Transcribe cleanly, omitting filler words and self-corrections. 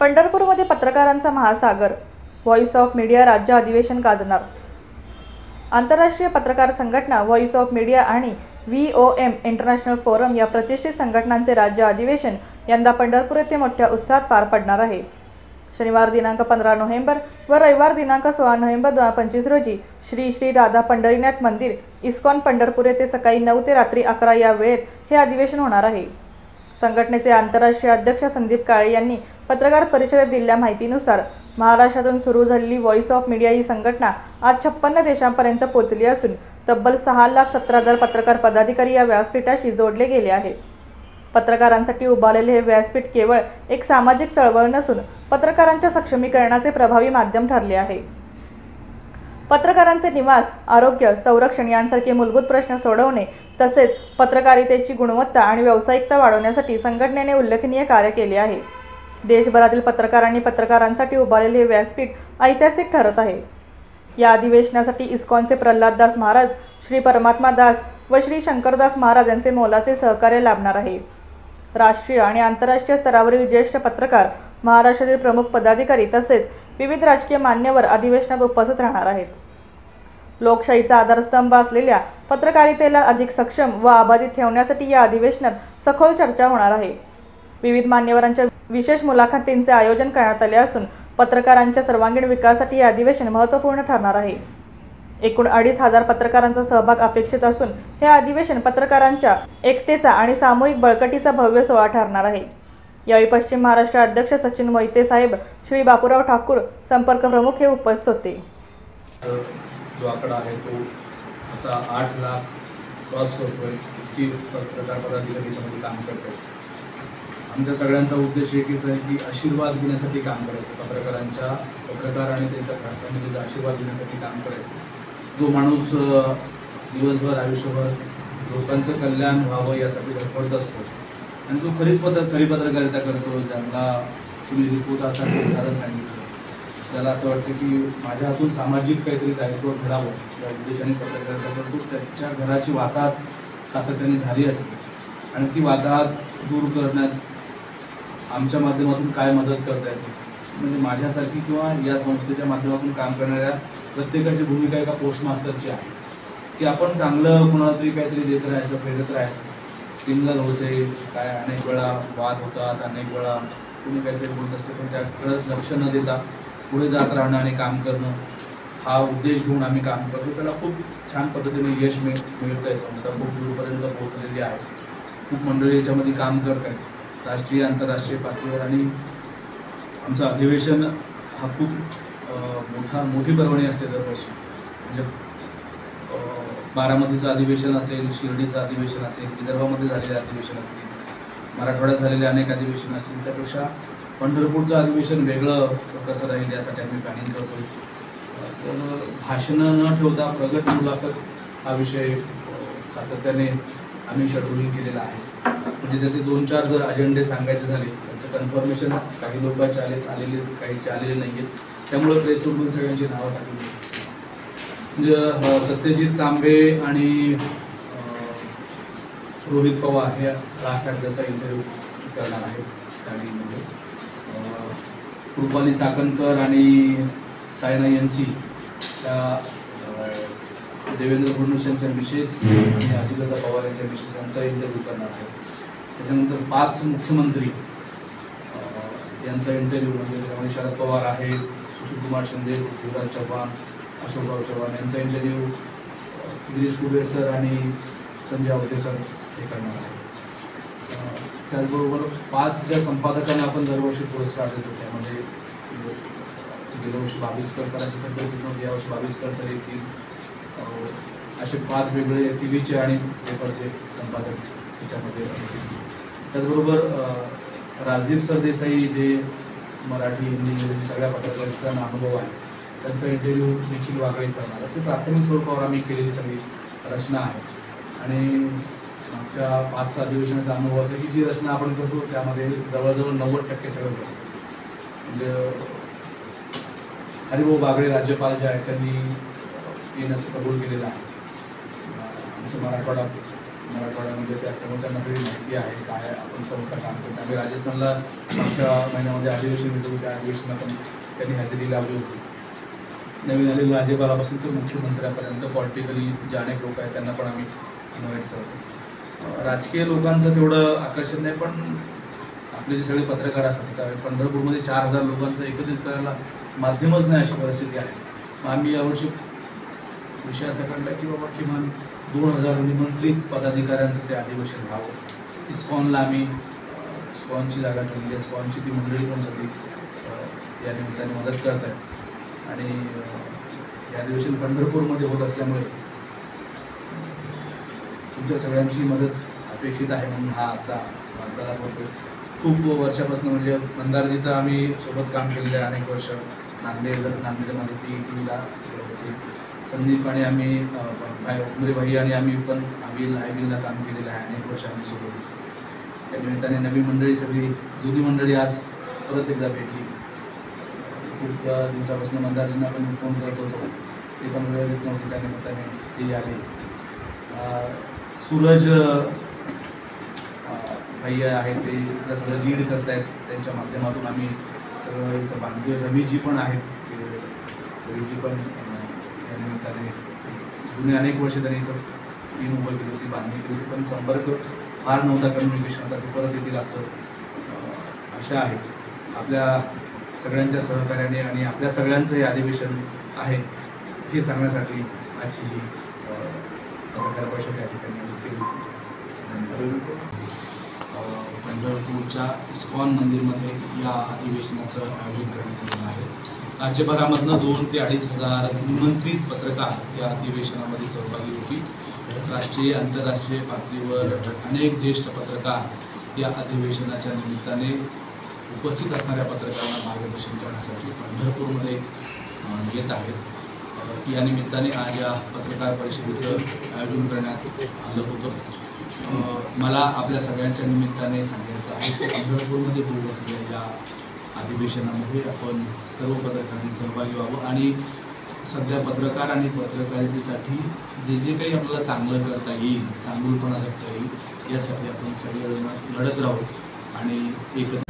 पंढरपूरमध्ये पत्रकारांचा महासागर. व्हॉइस ऑफ मीडिया राज्य अधिवेशन गाजणार. आंतरराष्ट्रीय पत्रकार संघटना, व्हॉइस ऑफ मीडिया आणि VOM इंटरनॅशनल फोरम या प्रतिष्ठित संघटनांचे राज्य अधिवेशन यंदा पंढरपूर येथे मोठ्या उत्साहात पार पडणार आहे. शनिवार दिनांक 15 नोव्हेंबर व रविवार दिनांक 16 नोव्हेंबर 2025 रोजी श्री श्री राधा पंढरीनाथ मंदिर, इस्कॉन पंढरपूर येथे सकाळी 9 ते रात्री 11 या वेळेत हे अधिवेशन होणार आहे. संघटनेचे आंतरराष्ट्रीय अध्यक्ष संदीप काळे यांनी पत्रकार परिषदेत दिलेल्या माहितीनुसार महाराष्ट्रातून सुरू झालेली व्हॉइस ऑफ मीडिया ही संघटना आज 56 देशांपर्यंत पोहोचली असून तब्बल 6,17,000 पत्रकार पदाधिकारी या व्यासपीठाशी जोडले गेले आहेत. पत्रकारांसाठी उभारलेले हे व्यासपीठ केवळ एक सामाजिक चळवळ नसून पत्रकारांच्या सक्षमीकरणाचे प्रभावी माध्यम ठरले आहे. पत्रकारांचे निवास, आरोग्य, संरक्षण यांसारखे मूलभूत प्रश्न सोडवणे तसेच पत्रकारितेची गुणवत्ता आणि व्यावसायिकता वाढवण्यासाठी संघटनेने उल्लेखनीय कार्य केले आहे. देशभरातील पत्रकारांनी पत्रकारांसाठी उभारलेले हे व्यासपीठ ऐतिहासिक ठरत आहे. या अधिवेशनासाठी इस्कॉनचे प्रल्हाददास महाराज, श्री परमात्मा दास व श्री शंकरदास महाराज यांचे मोलाचे सहकार्य लाभणार आहे. राष्ट्रीय आणि आंतरराष्ट्रीय स्तरावरील ज्येष्ठ पत्रकार, महाराष्ट्रातील प्रमुख पदाधिकारी तसेच विविध राजकीय मान्यवर अधिवेशनात उपस्थित राहणार आहेत. लोकशाहीचा आधारस्तंभ असलेल्या पत्रकारितेला अधिक सक्षम व अबाधित ठेवण्यासाठी या अधिवेशनात सखोल चर्चा होणार आहे. विविध मान्यवरांच्या विशेष मुलाखतींचे आयोजन करण्यात आले असून पत्रकारांच्या सर्वांगीण विकासासाठी हे अधिवेशन महत्त्वपूर्ण ठरणार आहे. एकूण 2,500 पत्रकारांचा सहभाग अपेक्षित असून हे अधिवेशन पत्रकारांच्या एकतेचा आणि सामूहिक बळकटीचा भव्य सोहळा ठरणार आहे. यावेळी पश्चिम महाराष्ट्र अध्यक्ष सचिन मोहिते साहेब, श्री बापूराव ठाकूर संपर्क प्रमुख हे उपस्थित होते. जो आकडा आहे तो आता 8 लाख क्रॉस करतोय. इतकी पत्रकार पदाधिकारी याच्यामध्ये काम करतात. आमच्या सगळ्यांचा उद्देश एकच आहे की आशीर्वाद घेण्यासाठी काम करायचं. पत्रकार आणि त्यांच्या फॅमिलीचा आशीर्वाद घेण्यासाठी काम करायचं. जो माणूस दिवसभर आयुष्यभर लोकांचं कल्याण व्हावं यासाठी धडपडत असतो आणि तो खरी पत्रकारिता करतो. ज्यांना तुम्ही रिपोर्टासाठी उदाहरण सांगितलं, त्याला असं वाटतं की माझ्या हातून सामाजिक काहीतरी दायित्व घडावं या उद्देशाने पत्रकारिता करतो. त्याच्या घराची वाताहत सातत्याने झाली असते आणि ती वाताहत दूर करण्यात आमच्या माध्यमातून काय मदत करता येते, म्हणजे माझ्यासारखी किंवा या संस्थेच्या माध्यमातून काम करणाऱ्या प्रत्येकाची भूमिका एका पोस्टमास्टरची आहे की आपण चांगलं कोणाला तरी काहीतरी देत राहायचं, प्रेरित राहायचं. टिंगल होते, काय अनेक वेळा वाद होतात, अनेक वेळा कोणी काहीतरी बोलत असते, पण त्याकडे लक्ष न देता पुढे जात राहणं आणि काम करणं हा उद्देश घेऊन आम्ही काम करतो. त्याला खूप छान पद्धतीने यश मिळतं आहे. संस्था खूप दूरपर्यंत पोहोचलेली आहे. खूप मंडळी याच्यामध्ये काम करत आहेत राष्ट्रीय आंतरराष्ट्रीय पातळीवर. आणि आमचं अधिवेशन हा खूप मोठी पर्वणी असते दरवर्षी. म्हणजे बारामतीचं अधिवेशन असेल, शिर्डीचं अधिवेशन असेल, विदर्भामध्ये झालेले अधिवेशन असतील, मराठवाड्यात झालेले अनेक अधिवेशन असतील, त्यापेक्षा पंढरपूरचं अधिवेशन वेगळं कसं राहील यासाठी आम्ही प्लॅनिंग करतो. तर भाषणं न ठेवता प्रगट मुलाखत हा विषय सातत्याने आम्ही शेड्यूलिंग केलेला आहे. म्हणजे त्याचे 2-4 जर अजेंडे सांगायचे झाले, त्यांचं कन्फर्मेशन काही लोकांचे आलेले काहीचे आलेले नाही आहेत. त्यामुळे प्रेसवरून सगळ्यांची नावं टाकली. म्हणजे सत्यजित तांबे आणि रोहित पवार हे लास्ट ॲक्टरचा इंटरव्ह्यू करणार आहेत. त्यामध्ये कृपाली चाकणकर आणि सायना यांची त्या देवेंद्र फडणवीस यांच्या मिसेस आणि अजितदादा पवार यांच्या मिसेस यांचा इंटरव्ह्यू करणार आहे. त्याच्यानंतर 5 मुख्यमंत्री यांचा इंटरव्ह्यू, म्हणजे त्यामध्ये शरद पवार आहे, सुशीलकुमार शिंदे, पृथ्वीराज चव्हाण, अशोकराव चव्हाण यांचा इंटरव्ह्यू गिरीश कुबे सर आणि संजय आवटे सर हे करणार आहे. त्याचबरोबर 5 ज्या संपादकांना आपण दरवर्षी पुरस्कार देतो, त्यामध्ये गेल्या वर्षी बावीसकर सरांची तब्येत, यावर्षी बावीसकर सर येतील. असे 5 वेगळे TV चे आणि पेपरचे संपादक त्याच्यामध्ये असतील. त्याचबरोबर राजदीप सरदेसाई जे मराठी, हिंदी, इंग्रजी सगळ्या पत्रकारितांना अनुभव आहे, त्यांचा इंटरव्ह्यू देखील वागळे करणार आहे. ते प्राथमिक स्वरूपावर आम्ही केलेली सगळी रचना आहे. आणि मागच्या 5 अधिवेशनाचा अनुभव असा की जी रचना आपण करतो त्यामध्ये जवळजवळ 90% सगळं करतो. म्हणजे हरिभाऊ बागळे राज्यपाल जे आहेत त्यांनी येण्याचं कबूल केलेलं आहे. आमचं मराठवाडा मराठवाड्यामध्ये ते असल्यामुळे त्यांना सगळी माहिती आहे काय आपण संस्था काम करतो. आम्ही राजस्थानला मागच्या महिन्यामध्ये अधिवेशन घेतलं होतं. त्या अधिवेशनात पण त्यांनी हजेरी लावली होती. नवीन आलेल्या राज्यपालापासून तर मुख्यमंत्र्यापर्यंत पॉलिटिकली जे अनेक लोक आहेत त्यांना पण आम्ही इन्व्हाइट करतो. राजकीय लोकांचं तेवढं आकर्षण नाही, पण आपले जे सगळे पत्रकार असतात त्या पंढरपूरमध्ये 4000 लोकांचं एकत्रित करायला माध्यमच नाही अशी परिस्थिती आहे. मग आम्ही यावर्षी विषय असा काढला की बाबा किमान 2000 निमंत्रित पदाधिकाऱ्यांचं ते अधिवेशन व्हावं. इस्कॉनला आम्ही इस्कॉनची जागा ठेवली आहे. इस्कॉनची ती मंडळी पण सगळी या निमित्ताने मदत करत आहेत आणि हे अधिवेशन पंढरपूरमध्ये होत असल्यामुळे तुमच्या सगळ्यांची मदत अपेक्षित आहे म्हणून हा आजचा वार्तालाप होतो. खूप वर्षापासून म्हणजे मंदारजी तर आम्ही सोबत काम केलेलं आहे अनेक वर्ष. नांदेडमध्ये ती टीव्हीला होती. संदीप आणि आम्ही उमरे भाई आणि आम्ही पण आयबीलला काम केलेलं आहे अनेक वर्ष आम्ही सोबत. त्या निमित्ताने नवी मंडळी सगळी जुनी मंडळी आज परत एकदा भेटली. खूप दिवसापासून मंदारजींना पण फोन करत होतो, ते पण वेळ देत नव्हते. त्या निमित्ताने ते आले. सूरज भैया आहे ते इथलं सगळं लीड करत आहेत. त्यांच्या माध्यमातून आम्ही सगळं इथं बांधतोय. रवीजी पण आहेत ते रवीजी पण या निमित्ताने जुने अनेक वर्ष त्यांनी इथं टीम उभं केली होती, बांधणी केली होती, पण संपर्क फार नव्हता, कम्युनिकेशन. आता ते परत येतील असं आशा आहे. आपल्या सगळ्यांच्या सहकार्याने आणि आपल्या सगळ्यांचं हे अधिवेशन आहे हे सांगण्यासाठी आजची ही पत्रकार परिषद या ठिकाणी केली होती. पंढरपूरच्या इस्कॉन मंदिरमध्ये या अधिवेशनाचं आयोजन करण्यात आलेलं आहे. राज्यभरामधनं 2,000 ते 2,500 निमंत्रित पत्रकार या अधिवेशनामध्ये सहभागी होतील. राष्ट्रीय आंतरराष्ट्रीय पातळीवर अनेक ज्येष्ठ पत्रकार या अधिवेशनाच्या निमित्ताने उपस्थित असणाऱ्या पत्रकारांना मार्गदर्शन करण्यासाठी पंढरपूरमध्ये येत आहेत. या निमित्ताने आज या पत्रकार परिषदेचं आयोजन करण्यात आलं होतं. मला आपल्या सगळ्यांच्या निमित्ताने सांगायचं आहे की पंढरपूरमध्ये होत असलेल्या या अधिवेशनामध्ये आपण सर्व पत्रकारांनी सहभागी व्हावं आणि सध्या पत्रकार आणि पत्रकारितेसाठी जे काही आपल्याला चांगलं करता येईल, चांगुलपणा जगता येईल, यासाठी आपण सगळेजण लढत राहू आणि एकत्र